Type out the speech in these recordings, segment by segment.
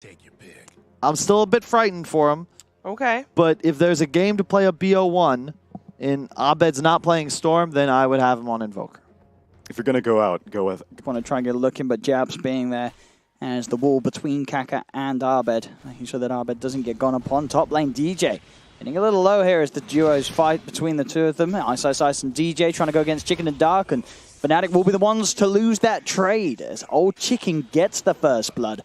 Take your pick. I'm still a bit frightened for him. Okay. But if there's a game to play a BO1 and Abed's not playing Storm, then I would have him on Invoker. If you're going to go out, go with it. Want to try and get a look in, but Jabs being there as the wall between Kaka and Abed, making sure that Abed doesn't get gone upon. Top lane, DJ getting a little low here as the duos fight between the two of them. Ice and DJ trying to go against Chicken and Dark, and Fnatic will be the ones to lose that trade as Old Chicken gets the first blood.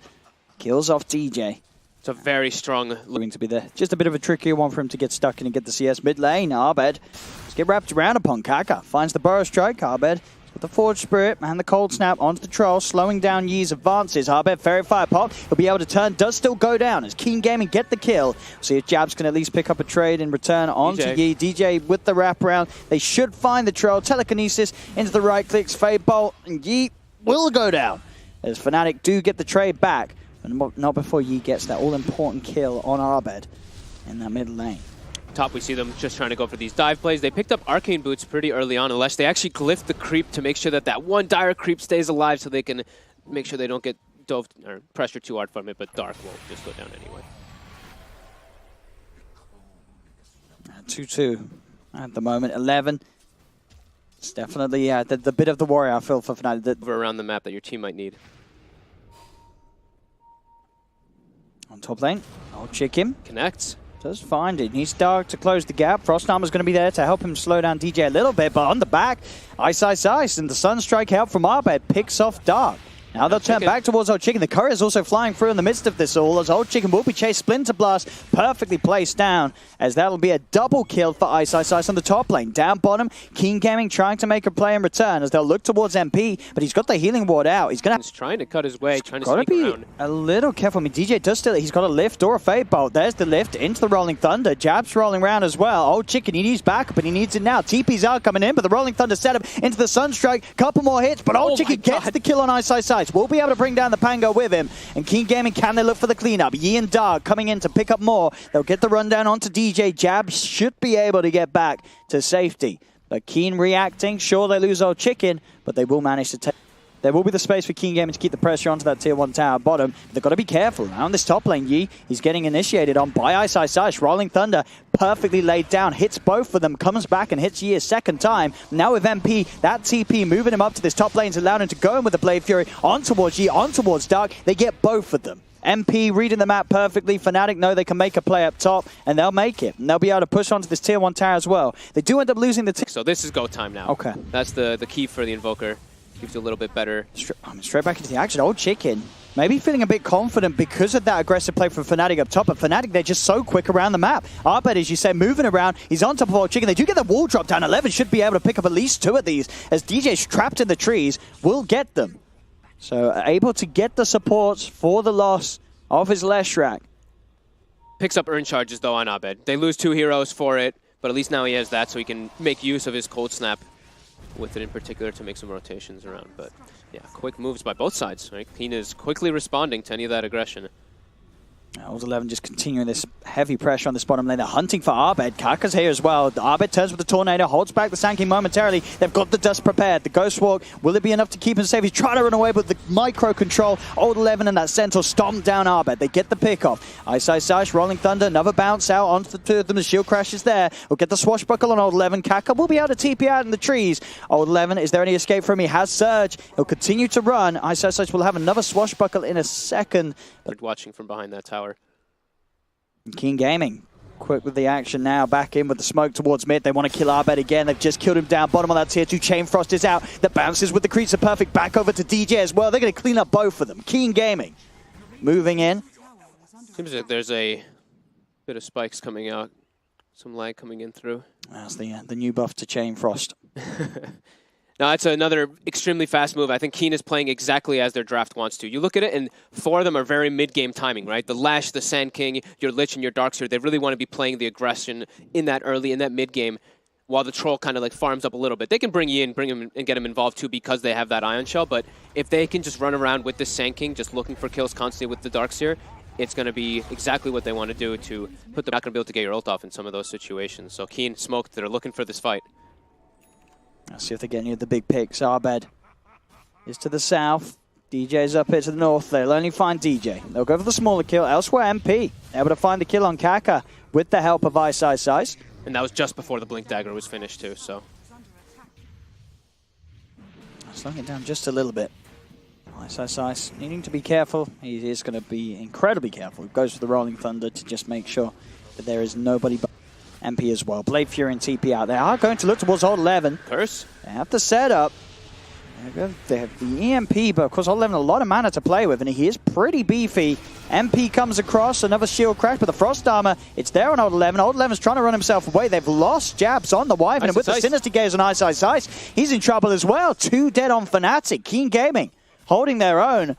Kills off DJ. It's a very strong... Going to be there. Just a bit of a trickier one for him to get stuck in and get the CS mid lane. Abed let's get wrapped around upon Kaka. Finds the Burrow Strike. Abed with the Forge Spirit and the Cold Snap onto the Troll, slowing down Yee's advances. Abed, Fairy Fire pop. He'll be able to turn. Does still go down as Keen Gaming get the kill. See if Jabs can at least pick up a trade in return onto Yee. DJ with the wraparound. They should find the Troll. Telekinesis into the right clicks. Fade Bolt. And Yee will go down as Fnatic do get the trade back. But not before Yee gets that all-important kill on Abed in that mid lane. Top, we see them just trying to go for these dive plays. They picked up Arcane Boots pretty early on, unless they actually glyph the creep to make sure that that one dire creep stays alive so they can make sure they don't get dove or pressured too hard from it, but Dark won't just go down anyway. 2-2 at the moment. 11. It's definitely the bit of the warrior I feel for Fnatic. Over around the map that your team might need. On top lane, Old Chicken Connects. does find it. Needs Dark to close the gap. Frost Armor's going to be there to help him slow down DJ a little bit, but on the back, Ice, and the Sunstrike help from Abed picks off Dark. Now they'll turn back towards Old Chicken. The courier's also flying through in the midst of this all, as Old Chicken will be chased. Splinter Blast perfectly placed down, as that'll be a double kill for Ice on the top lane. Down bottom, Keen Gaming trying to make a play in return, as they'll look towards MP, but he's got the healing ward out. He's going to... He's trying to cut his way, trying to Gotta sneak be around. a little careful. I mean, DJ does still... He's got a lift or a Fade Bolt. There's the lift into the Rolling Thunder. Jab's rolling around as well. Old Chicken, he needs backup, but he needs it now. TPs are coming in, but the Rolling Thunder set up into the Sunstrike. Couple more hits, but Old Chicken gets the kill on Ice. We'll be able to bring down the Pango with him. And Keen Gaming, can they look for the cleanup? Yee and Dark coming in to pick up more. They'll get the rundown onto DJ. Jab should be able to get back to safety. But Keen reacting. Sure, they lose Old Chicken, but they will manage to take... There will be the space for Keen Gaming to keep the pressure onto that tier 1 tower bottom. They've got to be careful. Around this top lane, Yee, he's getting initiated on by Ice. Rolling Thunder, perfectly laid down, hits both of them, comes back and hits Yee a second time. Now with MP, that TP moving him up to this top lane to allow him to go in with the Blade Fury on towards Yee, on towards Dark. They get both of them. MP reading the map perfectly. Fnatic know they can make a play up top, and they'll make it. And they'll be able to push onto this tier 1 tower as well. They do end up losing the... So this is go time now. Okay. That's the key for the Invoker. Gives you a little bit better. Straight back into the action. Old Chicken maybe feeling a bit confident because of that aggressive play from Fnatic up top, but Fnatic, they're just so quick around the map. Abed, as you say, moving around. He's on top of Old Chicken. They do get the wall drop down. 11 should be able to pick up at least 2 of these, as DJ's trapped in the trees. Will get them. So able to get the supports for the loss of his Leshrac. Picks up earn charges, though, on Abed. They lose 2 heroes for it, but at least now he has that, so he can make use of his Cold Snap with it in particular to make some rotations around. But yeah, quick moves by both sides, right? Keen is quickly responding to any of that aggression. Old 11 just continuing this heavy pressure on this bottom lane. They're hunting for Abed. Kaka's here as well. Abed turns with the Tornado, holds back the Sand King momentarily. They've got the dust prepared. The Ghost Walk, will it be enough to keep him safe? He's trying to run away, but the micro control, Old 11 and that Centaur stomp down Abed. They get the pick off. Ice, Rolling Thunder, another bounce out onto the 2 of them. The shield crashes there. We'll get the swashbuckle on Old 11. Kaka will be able to TP out in the trees. Old 11, is there any escape for him? He has Surge. He'll continue to run. Ice will have another swashbuckle in a second. But watching from behind that tower. Keen Gaming, quick with the action now, back in with the smoke towards mid. They want to kill Abed again. They've just killed him down bottom of that tier 2. Chain Frost is out. The bounces with the creeps are perfect. Back over to DJ as well. They're going to clean up both of them. Keen Gaming moving in. Seems like there's a bit of spikes coming out. Some lag coming in through. That's the new buff to Chain Frost. Now, it's another extremely fast move. I think Keen is playing exactly as their draft wants to. You look at it, and 4 of them are very mid-game timing, right? The Lash, the Sand King, your Lich, and your Darkseer, they really want to be playing the aggression in that early, in that mid-game, while the Troll kind of like farms up a little bit. They can bring you in, bring him, and get him involved too because they have that Ion Shell, but if they can just run around with the Sand King, just looking for kills constantly with the Darkseer, it's going to be exactly what they want to do to put them... Not going to be able to get your ult off in some of those situations. So Keen smoked. They're looking for this fight. Let's see if they get any of the big picks. Abed is to the south. DJ's up here to the north. They'll only find DJ. They'll go for the smaller kill. Elsewhere, MP able to find the kill on Kaka with the help of Ice. And that was just before the Blink Dagger was finished too, so. Slowing it down just a little bit. Ice needing to be careful. He is going to be incredibly careful. He goes for the Rolling Thunder to just make sure that there is nobody but MP as well. Blade Fury and TP out. They are going to look towards Hold 11. Curse. They have the setup. They have the EMP, but of course Hold 11 a lot of mana to play with, and he is pretty beefy. MP comes across, another shield crash, but the Frost Armor, it's there on Hold 11. Hold 11's trying to run himself away. They've lost jabs on the Wyvern, and with the Sinister Gaze on Ice, he's in trouble as well. 2 dead on Fnatic. Keen Gaming holding their own.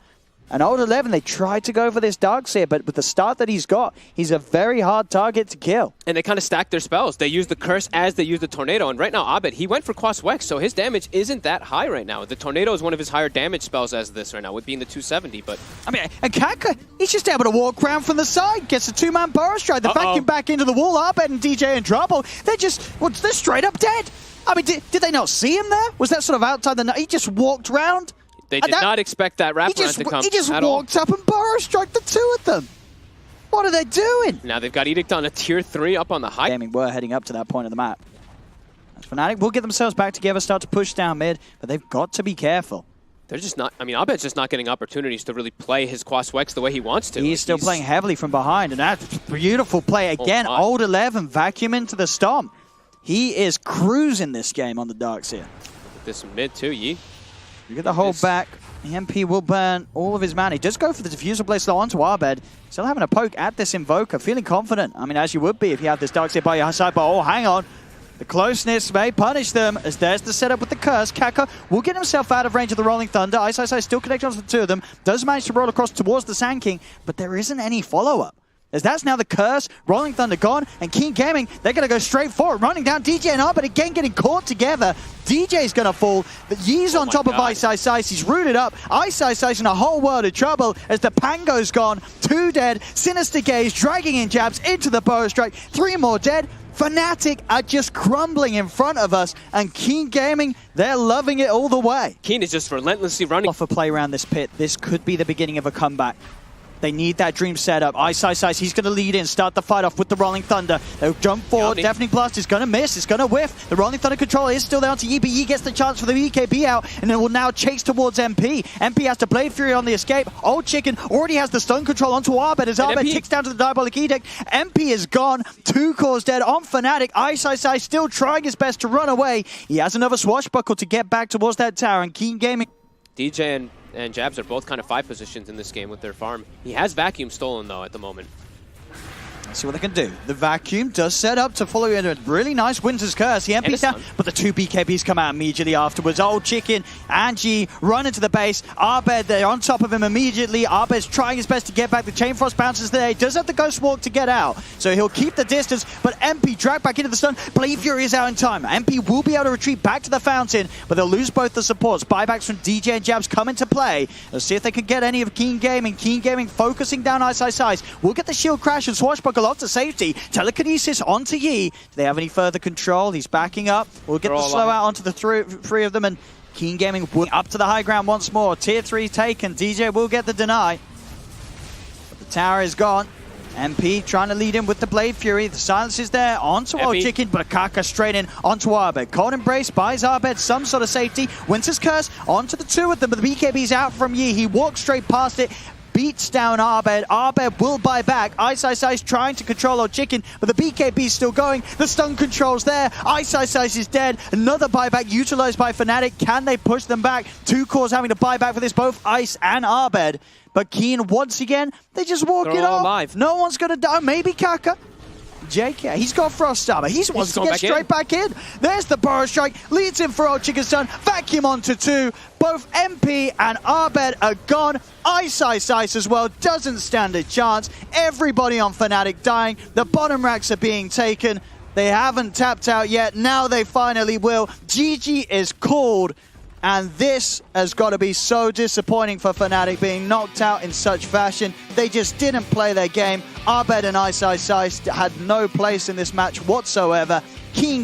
And Hold 11, they tried to go for this Darkseer, but with the start that he's got, he's a very hard target to kill. And they kind of stacked their spells. They used the Curse as they used the Tornado. And right now, Abed, he went for Quas Wex, so his damage isn't that high right now. The Tornado is one of his higher damage spells as this right now, with being the 270. But I mean, and Kaka, he's just able to walk around from the side, gets a 2-man Burrow Strike. The vacuum back into the wall. Abed and DJ in trouble. They're just, well, they're straight up dead. I mean, did they not see him there? Was that sort of outside the net? He just walked around. They did not expect that wraparound to come. He just walked up and Burrow Struck the 2 of them. What are they doing? Now they've got Edict on a tier 3 up on the high. Gaming were heading up to that point of the map. As Fnatic will get themselves back together, start to push down mid, but they've got to be careful. They're just not, I mean, Abed's just not getting opportunities to really play his Quas Wex the way he wants to. He's still playing heavily from behind, and that's beautiful play again. Hold 11, vacuum into the Stomp. He is cruising this game on the Darkseer. This mid too, Yi. You get the hold back. The MP will burn all of his mana. He does go for the Diffusal Blaze onto Abed. Still having a poke at this Invoker. Feeling confident. I mean, as you would be if you had this Darkseer by your side. But oh, hang on. The closeness may punish them, as there's the setup with the Curse. Kaka will get himself out of range of the Rolling Thunder. Ice still connected onto the 2 of them. Does manage to roll across towards the Sand King, but there isn't any follow-up. As that's now the Curse, Rolling Thunder gone, and Keen Gaming, they're going to go straight forward, running down DJ and Abed again, getting caught together. DJ's going to fall, but Yi's on top of Ice. He's rooted up. Ice in a whole world of trouble as the Pango's gone. 2 dead, Sinister Gaze dragging in jabs into the Burrow Strike. 3 more dead. Fnatic are just crumbling in front of us, and Keen Gaming, they're loving it all the way. Keen is just relentlessly running. Off a play around this pit, this could be the beginning of a comeback. They need that dream setup. Ice, he's going to lead in, start the fight off with the Rolling Thunder. They'll jump forward. Deafening Blast is going to miss. It's going to whiff. The Rolling Thunder controller is still there onto Yi, but Yi gets the chance for the BKB out, and it will now chase towards MP. MP has to Blade Fury on the escape. Old Chicken already has the stun control onto Abed as Abed ticks down to the Diabolic Edict. MP is gone. 2 cores dead on Fnatic. Ice still trying his best to run away. He has another swashbuckle to get back towards that tower, and Keen Gaming. DJ and Jabs are both kind of 5 positions in this game with their farm. He has Vacuum stolen, though, at the moment. Let's see what they can do. The Vacuum does set up to follow in a really nice Winter's Curse. The MP's down, but the 2 BKBs come out immediately afterwards. Old Chicken and G run into the base. Abed, they're on top of him immediately. Abed's trying his best to get back. The Chain Frost bounces there. He does have the Ghost Walk to get out, so he'll keep the distance, but MP dragged back into the stun. Blade Fury is out in time. MP will be able to retreat back to the fountain, but they'll lose both the supports. Buybacks from DJ and Jabs come into play. Let's see if they can get any of Keen Gaming. Keen Gaming focusing down Ice. We'll get the shield crash and swashbuckle off to safety. Telekinesis onto Yi. Do they have any further control? He's backing up. We'll get the slow out onto the 3 of them, and Keen Gaming up to the high ground once more. Tier 3 taken. DJ will get the deny. But the tower is gone. MP trying to lead in with the Blade Fury. The silence is there onto Old Chicken, but Kaka straight in onto Abed. Cold Embrace buys Abed some sort of safety. Winter's Curse onto the 2 of them, but the BKB's out from Yi. He walks straight past it. Beats down Abed. Abed will buy back. Ice trying to control Old Chicken, but the BKB's still going. The stun control's there. Ice is dead. Another buyback utilized by Fnatic. Can they push them back? 2 cores having to buy back for this, both Ice and Abed. But Keen, once again, they just walk it off. Alive. No one's going to die. Maybe Kaka. JK, he's got Frost Armor. He wants to get straight back in. There's the Burrow Strike. Leads in for Old Chicken's son. Vacuum onto 2. Both MP and Abed are gone. Ice as well. Doesn't stand a chance. Everybody on Fnatic dying. The bottom racks are being taken. They haven't tapped out yet. Now they finally will. GG is called. And this has got to be so disappointing for Fnatic, being knocked out in such fashion. They just didn't play their game. Abed and Ice had no place in this match whatsoever. King